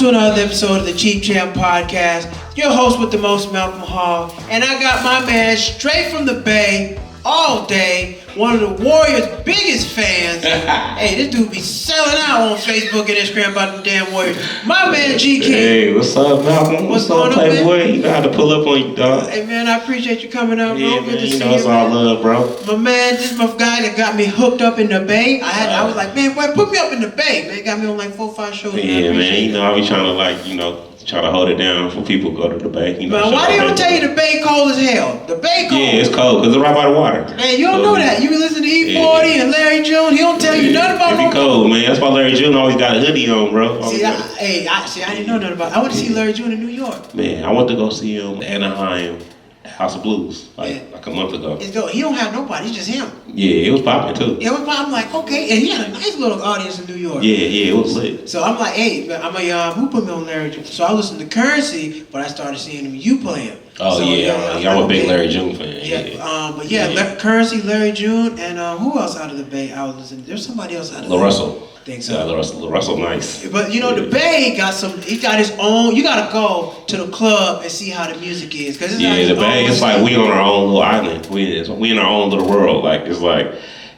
to another episode of the Cheap Champ Podcast. Your host with the most, Malcolm Hall. And I got my man straight from the Bay all day. One of the Warriors' biggest fans. Hey, this dude be selling out on Facebook and Instagram about the damn Warriors. My man G King. Hey, what's up, Malcolm? What's going on, Playboy? man? You know how to pull up on you, dog. Hey, man, I appreciate you coming out, bro. Yeah, Good man, to you see know it's you, all man. love, bro. My man, this is my guy that got me hooked up in the Bay. I was like, man, boy, put me up in the Bay. Man, got me on like 4 or 5 shows. Yeah, man, you know I be trying to try to hold it down for people to go to the Bay. You know, But why they don't tell you the Bay cold as hell? The Bay cold. Yeah, it's cold because it's right by the water. Man, you don't know that. You be listening to E40 and Larry June. He don't tell you nothing about it be cold, man. That's why Larry June always got a hoodie on, bro. See, I didn't know nothing about it. I went to see Larry June in New York. Man, I went to go see him at Anaheim House of Blues like a month ago. He don't have nobody. It's just him. Yeah, it was popping too. I'm like, okay. And he had a nice little audience in New York. Yeah, it was lit. So I'm like, hey, who put me on Larry June? So I listened to Currency, but I started seeing you play him. Oh, so, I'm a big Larry June fan. Currency, Larry June, and who else out of the Bay I was listening to? There's somebody else out of the Bay. LaRussell. Think so. Yeah, LaRussell nice. But you know, the Bay he got his own. You gotta go to the club and see how the music is. Cause the Bay, it's like we on our own little island. We in our own little world.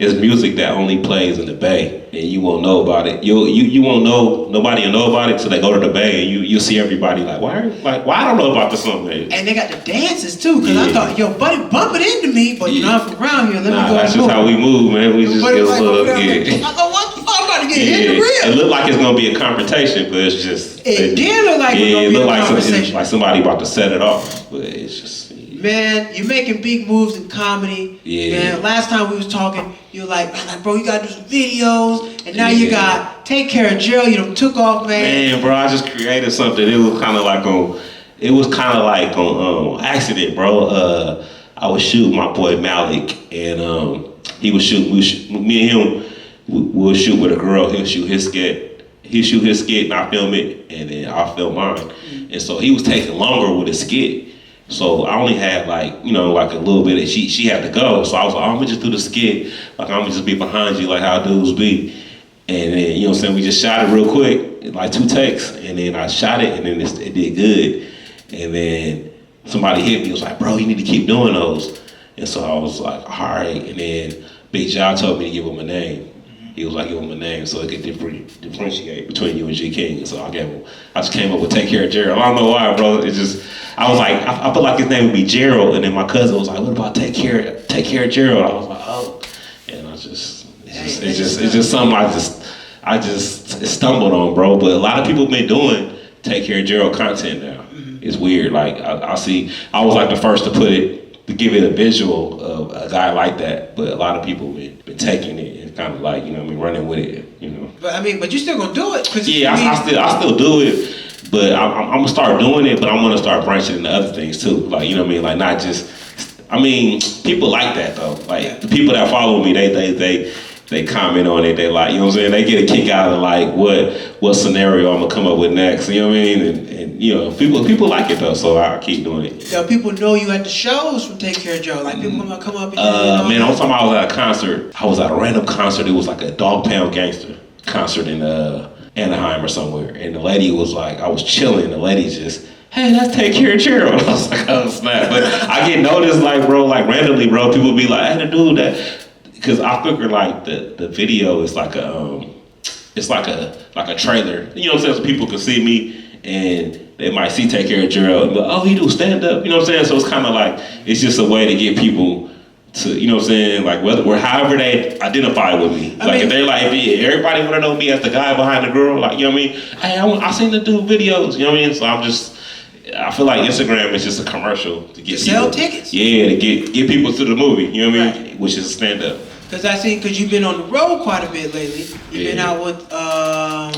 It's music that only plays in the Bay, and you won't know about it. You won't know, nobody will know about it till they go to the Bay, and you see everybody why I don't know about this song, man. And they got the dances too, cause I thought, yo, buddy, bump it into me, but you're not from around here. Let me go. That's just how we move, man. We just get a little. I thought, what the fuck? I'm about to get hit in the rib. It looked like it's gonna be a confrontation, but it's just. It did look like it was gonna be a conversation. Like somebody about to set it off, but it's just. Man, you're making big moves in comedy. Yeah. Man, last time we was talking, you were like, bro, you gotta do some videos. And now you got Take Care of Gerald. You done took off, man. Man, bro, I just created something. It was kind of like on accident, bro. I was shooting my boy Malik, and he was shooting. Me and him, we'll shoot with a girl. He'll shoot his skit. He'll shoot his skit, and I film it, and then I'll film mine. Mm-hmm. And so he was taking longer with his skit. So I only had like a little bit of, she had to go. So I was like, I'm gonna just do the skit. Like I'm gonna just be behind you like how dudes be. And then, you know what I'm saying, we just shot it real quick, like 2 takes. And then I shot it and then it did good. And then somebody hit me, was like, bro, you need to keep doing those. And so I was like, all right. And then Big John told me to give him a name. He was like, give him a name so it could differentiate between you and G King. So I just came up with Take Care of Gerald. I don't know why, bro. I was like, I felt like his name would be Gerald, and then my cousin was like, what about Take Care of Gerald? I was like, oh, and it's just something I just stumbled on, bro. But a lot of people been doing Take Care of Gerald content now. Mm-hmm. It's weird. Like I was like the first to give it a visual of a guy like that, but a lot of people been taking it and kind of like, you know what I mean, running with it, you know. But you still gonna do it? Yeah, I still do it. But I'm gonna start doing it, but I'm gonna start branching into other things too. Like, you know what I mean? Like not just, people like that though. Like the people that follow me, they comment on it. They like, you know what I'm saying? They get a kick out of like what scenario I'm gonna come up with next. You know what I mean? And you know, people like it though, so I keep doing it. Yeah, people know you at the shows from Take Care of Joe. Like people gonna come up and man, one time I was at a concert. I was at a random concert. It was like a Dog Pound Gangster concert in Anaheim or somewhere, and the lady was like, I was chilling, the lady just, hey, let's Take Care of Gerald. I was like, oh snap. But I get noticed randomly, bro, people be like, hey, the dude that, because I figure like the video is like a trailer, you know what I'm saying, so people can see me and they might see Take Care of Gerald and be like, oh, he do stand up, you know what I'm saying? So it's kind of like, it's just a way to get people to, you know what I'm saying, like however they identify with me. If they're like, if everybody want to know me as the guy behind the girl, like, you know what I mean? Hey, I seen the dude videos, you know what I mean? So I feel like Instagram is just a commercial to get sell tickets. Yeah, to get people to the movie, you know what I mean? Which is a stand up. Because you've been on the road quite a bit lately. You've been out with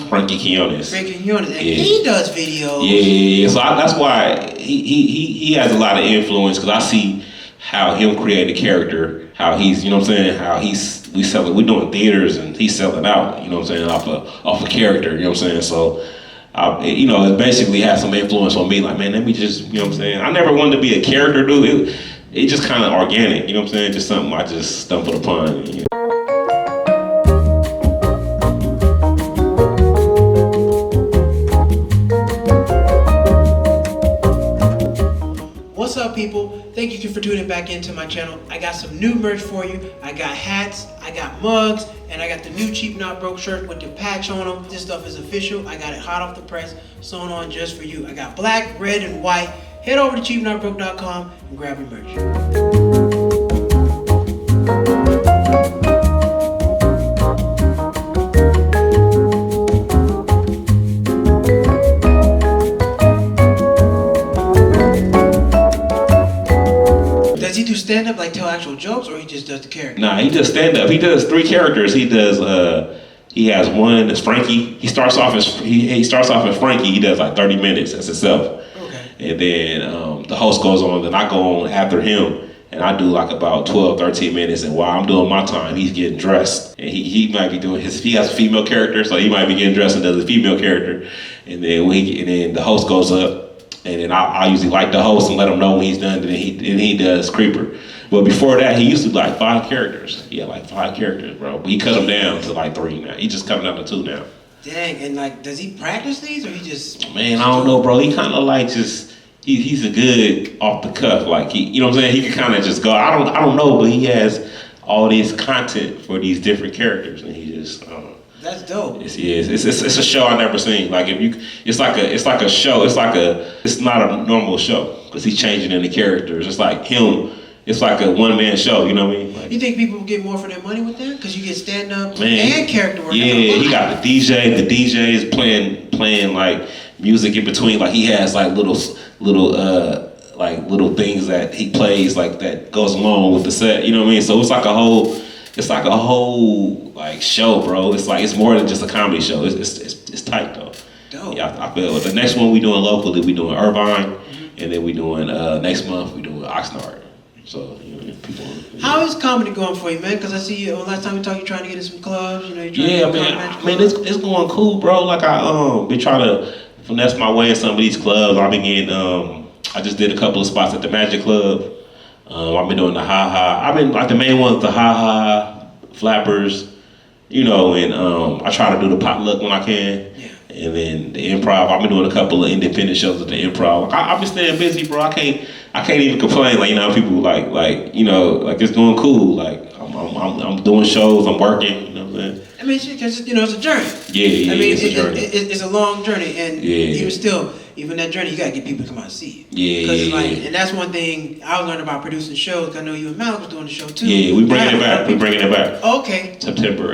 Frankie Quinones. And he does videos. Yeah. So that's why he has a lot of influence, because I see how him create a character, how he's, you know what I'm saying, how we're doing theaters and he's selling out, you know what I'm saying, off a character, you know what I'm saying. So it basically has some influence on me. Like, man, let me just, you know what I'm saying. I never wanted to be a character dude. It just kind of organic, you know what I'm saying? Just something I just stumbled upon. You know? up, people? Thank you for tuning back into my channel. I got some new merch for you. I got hats, I got mugs, and I got the new Cheap Not Broke shirt with the patch on them. This stuff is official. I got it hot off the press, sewn on just for you. I got black, red, and white. Head over to cheapnotbroke.com and grab your merch. Does he do stand-up, like tell actual jokes, or he just does the character? Nah, he does stand-up. He does 3 characters. He does. He has one that's Frankie. He starts off as Frankie. He does like 30 minutes as himself. Okay. And then the host goes on, then I go on after him, and I do like about 12, 13 minutes. And while I'm doing my time, he's getting dressed, and he might be doing his. He has a female character, so he might be getting dressed and does a female character. And then the host goes up. And then I usually like the host and let him know when he's done. And then he does Creeper. But before that, he used to do like 5 characters. He had like 5 characters, bro. But he cut them down to like 3 now. He just coming down to 2 now. Dang, and like, does he practice these or he just? Man, I don't know, bro. He kind of like just he's a good off the cuff. Like you know what I'm saying? He can kind of just go. I don't know, but he has all this content for these different characters, and he just. That's dope. It's a show I never seen. Like it's like a show. It's not a normal show because he's changing in the characters. It's like him. It's like a one-man show. You know what I mean? Like, you think people get more for their money with that? Because you get stand-up and character work. Yeah, he got the DJ. The DJ is playing like music in between. Like he has like little things that he plays like that goes along with the set. You know what I mean? So it's like a whole like show, bro. It's more than just a comedy show. It's tight though. Dope. Yeah, I feel it. The next one we doing locally, we doing Irvine, and then we doing next month we doing Oxnard. So people. How is comedy going for you, man? Because I see you last time we talked, you trying to get in some clubs. You know, you it's going cool, bro. Like I been trying to finesse my way in some of these clubs. I've been getting I just did a couple of spots at the Magic Club. I've been doing the I've been like the main ones, the Flappers, you know, and I try to do the potluck when I can. Yeah. And then the Improv. I've been doing a couple of independent shows at the Improv. I've been staying busy, bro. I can't even complain. Like, you know, people like you know, like it's going cool. Like I'm doing shows. I'm working. You know what I'm saying? I mean, because you know, it's a journey. Yeah. I mean, it's a journey. It's a long journey, and even that journey, you gotta get people to come out and see it. Yeah. And that's one thing I learned about producing shows. I know you and Malik was doing the show too. Yeah, we bringing it back. Okay. September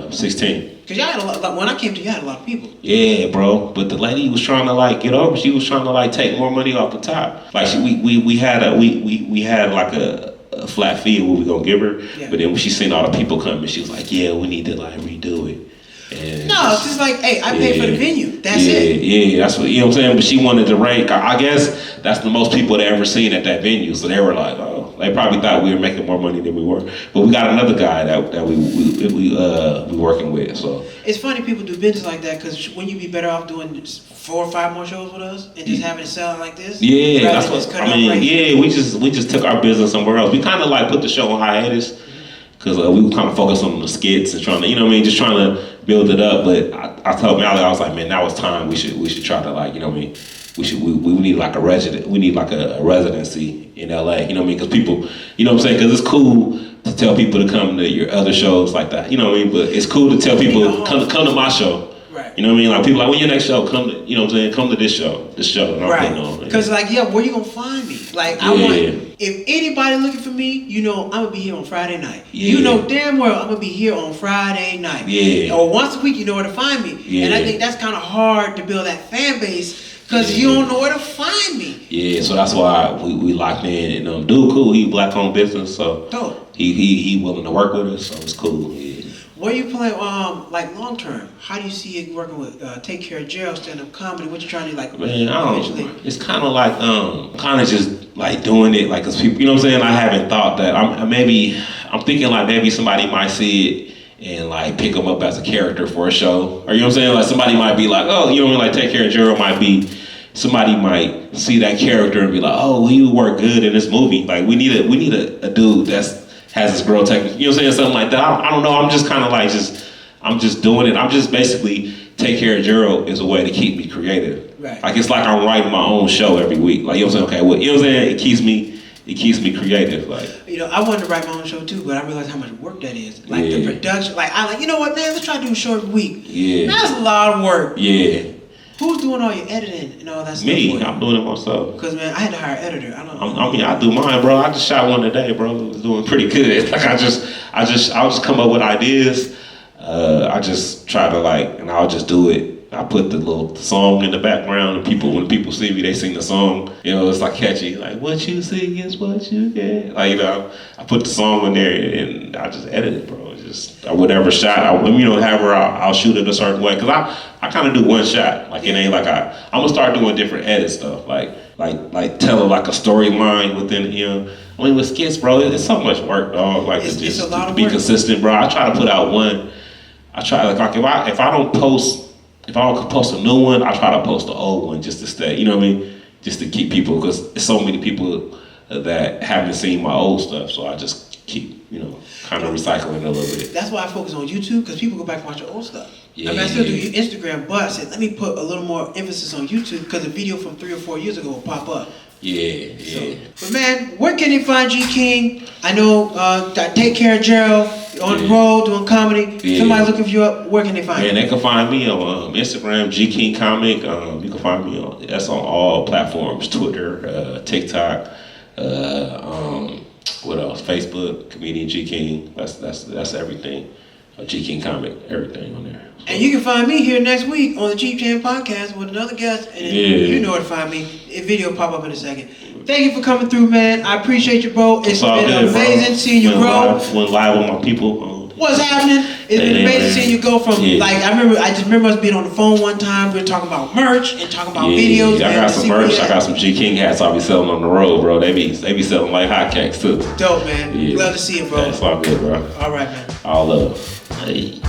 16th. Cause y'all had a lot. When I came to you, had a lot of people. Yeah, bro. But the lady was trying to like get over. She was trying to like take more money off the top. Like we had like a flat fee of what we gonna give her. Yeah. But then when she seen all the people coming, she was like, "Yeah, we need to like redo it." And no, it's just like, hey, I paid for the venue. That's it. Yeah, that's what, you know what I'm saying? But she wanted to rank. I guess that's the most people they ever seen at that venue. So they were like, oh, they probably thought we were making more money than we were. But we got another guy that we working with. So it's funny people do business like that because wouldn't you be better off doing 4 or 5 more shows with us and just having it sell like this? Yeah, that's what I mean. Right yeah, we just took our business somewhere else. We kind of like put the show on hiatus. Because we kind of focused on the skits and trying to, you know what I mean, just trying to build it up. But I told Malik, I was like, man, now it's time. We should try to like, you know what I mean, we need like a residency in LA, you know what I mean? Because people, you know what I'm saying? Because it's cool to tell people to come to your other shows like that, you know what I mean? But it's cool to tell people come to my show. Right. You know what I mean? Like people like, when your next show, come to, you know what I'm saying? Come to this show. And right. Because like, yeah, where you gonna find me? Like, I want, if anybody looking for me, you know, I'm gonna be here on Friday night. Yeah. You know damn well I'm gonna be here on Friday night. Yeah. Or once a week, you know where to find me. Yeah. And I think that's kind of hard to build that fan base because you don't know where to find me. Yeah, so that's why we locked in. And dude, cool. He black-owned business, so he willing to work with us, so it's cool. Yeah. What are you playing, like long term? How do you see it working with Take Care of Gerald stand-up comedy? What you trying to like? Man, it's kind of like kind of just like doing it like, cause people, you know what I'm saying? I haven't thought that. I'm thinking like maybe somebody might see it and like pick them up as a character for a show, or you know what I'm saying? Like somebody might be like, oh, you know what I mean? Like Take Care of Gerald might be. Somebody might see that character and be like, oh, he would work good in this movie. Like we need a dude has this girl technique, you know what I'm saying? Something like that. I don't know. I'm just kind of like I'm just doing it. I'm just basically Take Care of Gerald is a way to keep me creative. Right. Like it's like I'm writing my own show every week. Like you know what I'm saying? Okay, well, you know what I'm saying? It keeps me creative. Like I wanted to write my own show too, but I realized how much work that is. Like the production. Like you know what, man? Let's try to do a show every week. Yeah. That's a lot of work. Yeah. Who's doing all your editing and all that stuff? Me, I'm doing it myself. Because man, I had to hire an editor. I do mine, bro. I just shot one today, bro. It was doing pretty good. Like I'll just come up with ideas. I just try to and I'll just do it. I put the little song in the background, and when people see me, they sing the song. You know, it's like catchy, like what you see is what you get. Like I put the song in there, and I just edit it, bro. Whatever shot, I'll shoot it a certain way. Cause I kind of do one shot. Like it ain't like I'm gonna start doing different edit stuff. Like telling like a storyline within I mean with skits, bro, it's so much work, dog. Like it's a lot to of be work. consistent, bro. I try to put out one. I try if I don't post a new one, I try to post the old one just to stay. You know what I mean? Just to keep people, because there's so many people that haven't seen my old stuff, so I just keep kind of recycling a little bit. That's why I focus on YouTube, because people go back and watch your old stuff. Yeah. I mean, I still do Instagram, but I said let me put a little more emphasis on YouTube because a video from 3 or 4 years ago will pop up. Yeah. But man, where can they find G King? I know Take Care of Gerald on the road doing comedy. Yeah. Somebody looking for you up. Where can they find you? Man, they can find me on Instagram, G King Comic. You can find me that's on all platforms: Twitter, TikTok. What else? Facebook, comedian G King. That's everything. G King Comic, everything on there. So. And you can find me here next week on the Cheap Jam Podcast with another guest. And you know where to find me. A video will pop up in a second. Thank you for coming through, man. I appreciate you, bro. It's been amazing seeing you grow. Went live with my people. What's happening? It's been amazing seeing you go from I just remember us being on the phone one time. We were talking about merch and talking about videos. I got some merch. I got some G King hats I'll be selling on the road, bro. They be selling like hotcakes too. Dope, man. Yeah. Glad to see you, bro. That's all good, bro. All right, man. All love. Hey.